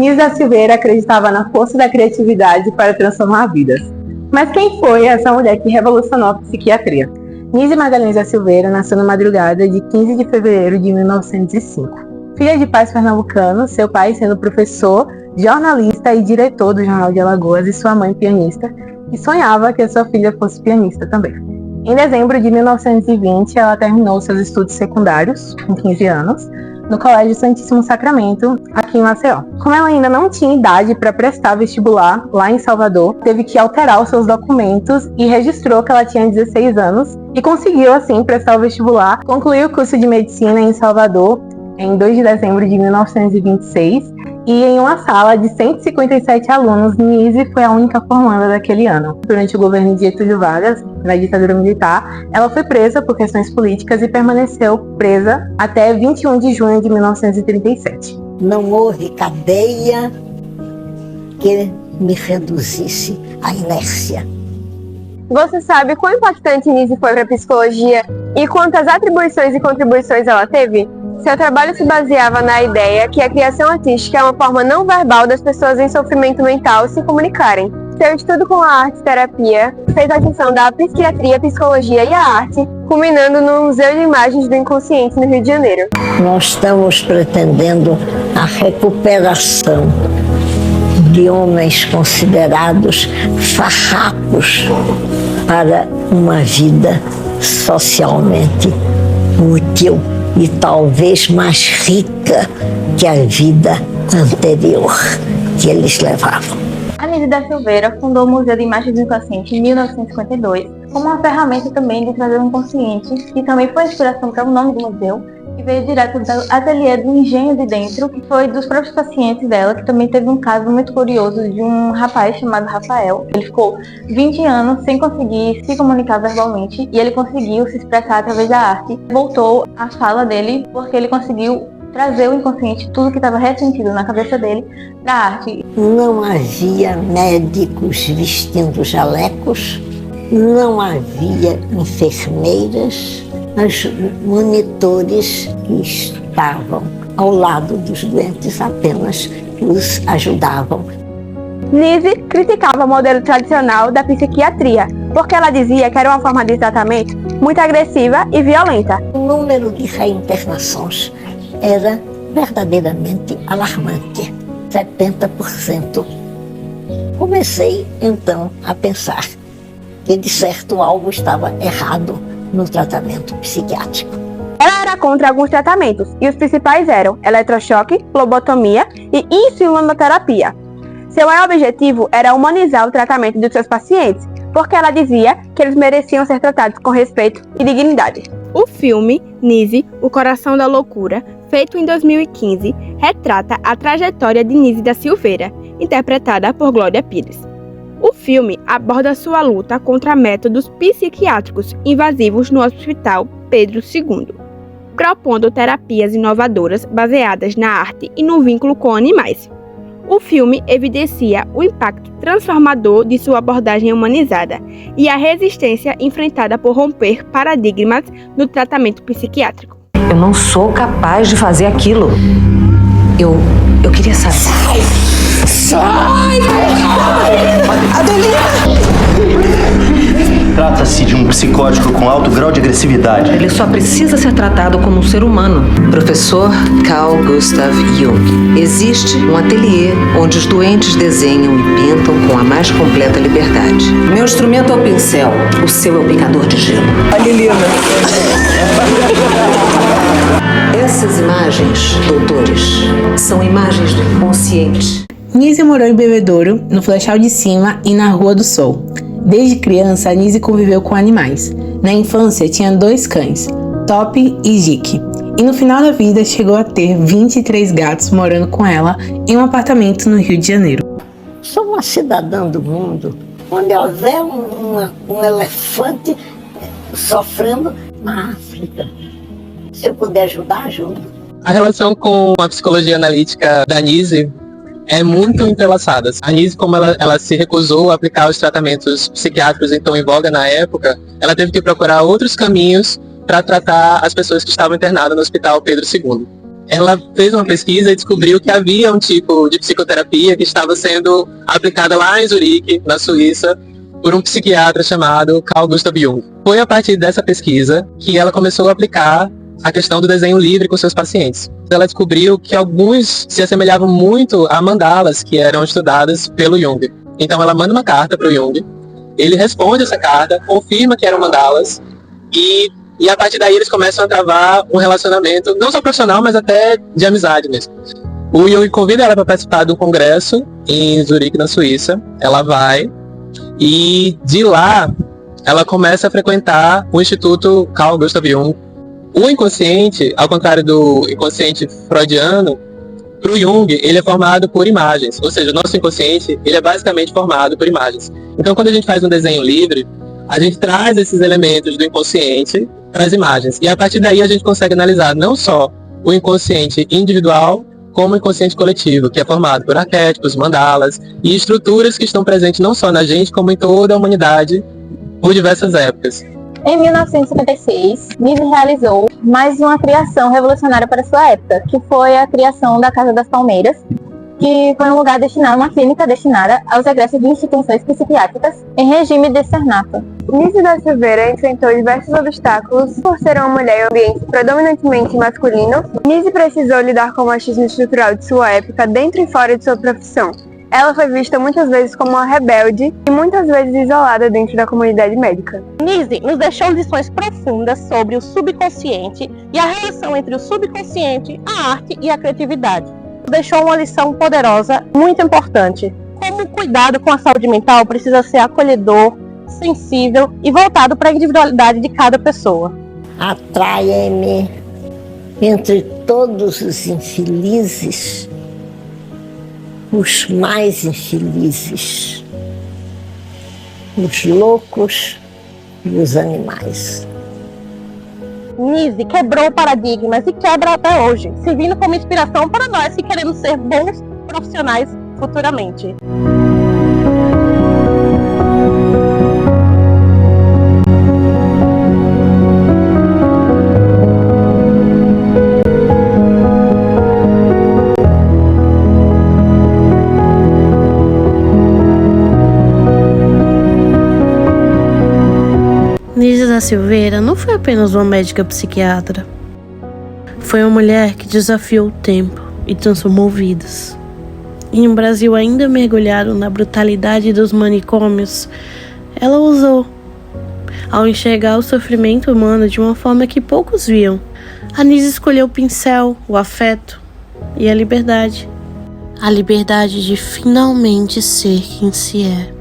Nise da Silveira acreditava na força da criatividade para transformar vidas. Mas quem foi essa mulher que revolucionou a psiquiatria? Nise Magalhães da Silveira nasceu na madrugada de 15 de fevereiro de 1905. Filha de pais pernambucanos, seu pai sendo professor, jornalista e diretor do Jornal de Alagoas, e sua mãe pianista, que sonhava que a sua filha fosse pianista também. Em dezembro de 1920, ela terminou seus estudos secundários, com 15 anos, no Colégio Santíssimo Sacramento, aqui em Maceió. Como ela ainda não tinha idade para prestar vestibular lá em Salvador, teve que alterar os seus documentos e registrou que ela tinha 16 anos e conseguiu, assim, prestar o vestibular. Concluiu o curso de medicina em Salvador em 2 de dezembro de 1926 e em uma sala de 157 alunos, Nise foi a única formanda daquele ano. Durante o governo de Getúlio Vargas, na ditadura militar, ela foi presa por questões políticas e permaneceu presa até 21 de junho de 1937. Não houve cadeia que me reduzisse à inércia. Você sabe quão impactante Nise foi para a psicologia e quantas atribuições e contribuições ela teve? Seu trabalho se baseava na ideia que a criação artística é uma forma não verbal das pessoas em sofrimento mental se comunicarem. Seu estudo com a arte-terapia fez a junção da psiquiatria, psicologia e a arte, culminando no Museu de Imagens do Inconsciente no Rio de Janeiro. Nós estamos pretendendo a recuperação de homens considerados farrapos para uma vida socialmente útil e talvez mais rica que a vida anterior que eles levavam. A Nise da Silveira fundou o Museu de Imagens do Inconsciente em 1952 como uma ferramenta também de trazer o inconsciente, que também foi a inspiração para o nome do museu, que veio direto do ateliê do Engenho de Dentro, que foi dos próprios pacientes dela, que também teve um caso muito curioso de um rapaz chamado Rafael. Ele ficou 20 anos sem conseguir se comunicar verbalmente e ele conseguiu se expressar através da arte. Voltou à fala dele porque ele conseguiu trazer o inconsciente, tudo que estava ressentido na cabeça dele, da arte. Não havia médicos vestindo jalecos, não havia enfermeiras, mas monitores que estavam ao lado dos doentes apenas os ajudavam. Nise criticava o modelo tradicional da psiquiatria, porque ela dizia que era uma forma de tratamento muito agressiva e violenta. O número de reinternações era verdadeiramente alarmante, 70%. Comecei então a pensar que de certo algo estava errado no tratamento psiquiátrico. Ela era contra alguns tratamentos, e os principais eram eletrochoque, lobotomia e insulinoterapia. Seu maior objetivo era humanizar o tratamento dos seus pacientes, porque ela dizia que eles mereciam ser tratados com respeito e dignidade. O filme Nise, O Coração da Loucura, feito em 2015, retrata a trajetória de Nise da Silveira, interpretada por Glória Pires. O filme aborda sua luta contra métodos psiquiátricos invasivos no Hospital Pedro II, propondo terapias inovadoras baseadas na arte e no vínculo com animais. O filme evidencia o impacto transformador de sua abordagem humanizada e a resistência enfrentada por romper paradigmas no tratamento psiquiátrico. Eu não sou capaz de fazer aquilo. Eu queria saber. Sai! Adelina! Trata-se de um psicótico com alto grau de agressividade. Ele só precisa ser tratado como um ser humano. Professor Carl Gustav Jung. Existe um ateliê onde os doentes desenham e pintam com a mais completa liberdade. Meu instrumento é o pincel, o seu é o picador de gelo. Adelina! Essas imagens, doutores, são imagens do inconsciente. Nise morou em Bebedouro, no Flechal de Cima e na Rua do Sol. Desde criança, a Nise conviveu com animais. Na infância, tinha 2 cães, Top e Jique. E no final da vida, chegou a ter 23 gatos morando com ela em um apartamento no Rio de Janeiro. Sou uma cidadã do mundo. Onde houver um elefante sofrendo na África, se eu puder ajudar, ajudo. A relação com a psicologia analítica da Nise é muito entrelaçada. A Nise, como ela se recusou a aplicar os tratamentos psiquiátricos então em voga na época, ela teve que procurar outros caminhos para tratar as pessoas que estavam internadas no Hospital Pedro II. ela fez uma pesquisa e descobriu que havia um tipo de psicoterapia que estava sendo aplicada lá em Zurique, na Suíça, por um psiquiatra chamado Carl Gustav Jung. Foi a partir dessa pesquisa que ela começou a aplicar a questão do desenho livre com seus pacientes. Ela descobriu que alguns se assemelhavam muito a mandalas que eram estudadas pelo Jung. Então ela manda uma carta para o Jung, ele responde essa carta, confirma que eram mandalas e a partir daí eles começam a travar um relacionamento, não só profissional, mas até de amizade mesmo. O Jung convida ela para participar de um congresso em Zurique, na Suíça. Ela vai e de lá ela começa a frequentar o Instituto Carl Gustav Jung. O inconsciente, ao contrário do inconsciente freudiano, para o Jung, ele é formado por imagens. Ou seja, o nosso inconsciente, ele é basicamente formado por imagens. Então, quando a gente faz um desenho livre, a gente traz esses elementos do inconsciente para as imagens. E a partir daí a gente consegue analisar não só o inconsciente individual, como o inconsciente coletivo, que é formado por arquétipos, mandalas e estruturas que estão presentes não só na gente, como em toda a humanidade, por diversas épocas. Em 1956, Nise realizou mais uma criação revolucionária para sua época, que foi a criação da Casa das Palmeiras, que foi um lugar destinado, uma clínica destinada aos egressos de instituições psiquiátricas em regime de externato. Nise da Silveira enfrentou diversos obstáculos por ser uma mulher em um ambiente predominantemente masculino. Nise precisou lidar com o machismo estrutural de sua época dentro e fora de sua profissão. Ela foi vista muitas vezes como uma rebelde e muitas vezes isolada dentro da comunidade médica. Nise nos deixou lições profundas sobre o subconsciente e a relação entre o subconsciente, a arte e a criatividade. Deixou uma lição poderosa, muito importante. Como o cuidado com a saúde mental precisa ser acolhedor, sensível e voltado para a individualidade de cada pessoa. Atrai-me entre todos os infelizes, os mais infelizes, os loucos e os animais. Nise quebrou paradigmas e quebra até hoje, servindo como inspiração para nós que queremos ser bons profissionais futuramente. Nise da Silveira não foi apenas uma médica psiquiatra. Foi uma mulher que desafiou o tempo e transformou vidas. E em um Brasil ainda mergulhado na brutalidade dos manicômios, ela ousou. Ao enxergar o sofrimento humano de uma forma que poucos viam, a Nise escolheu o pincel, o afeto e a liberdade. A liberdade de finalmente ser quem se é.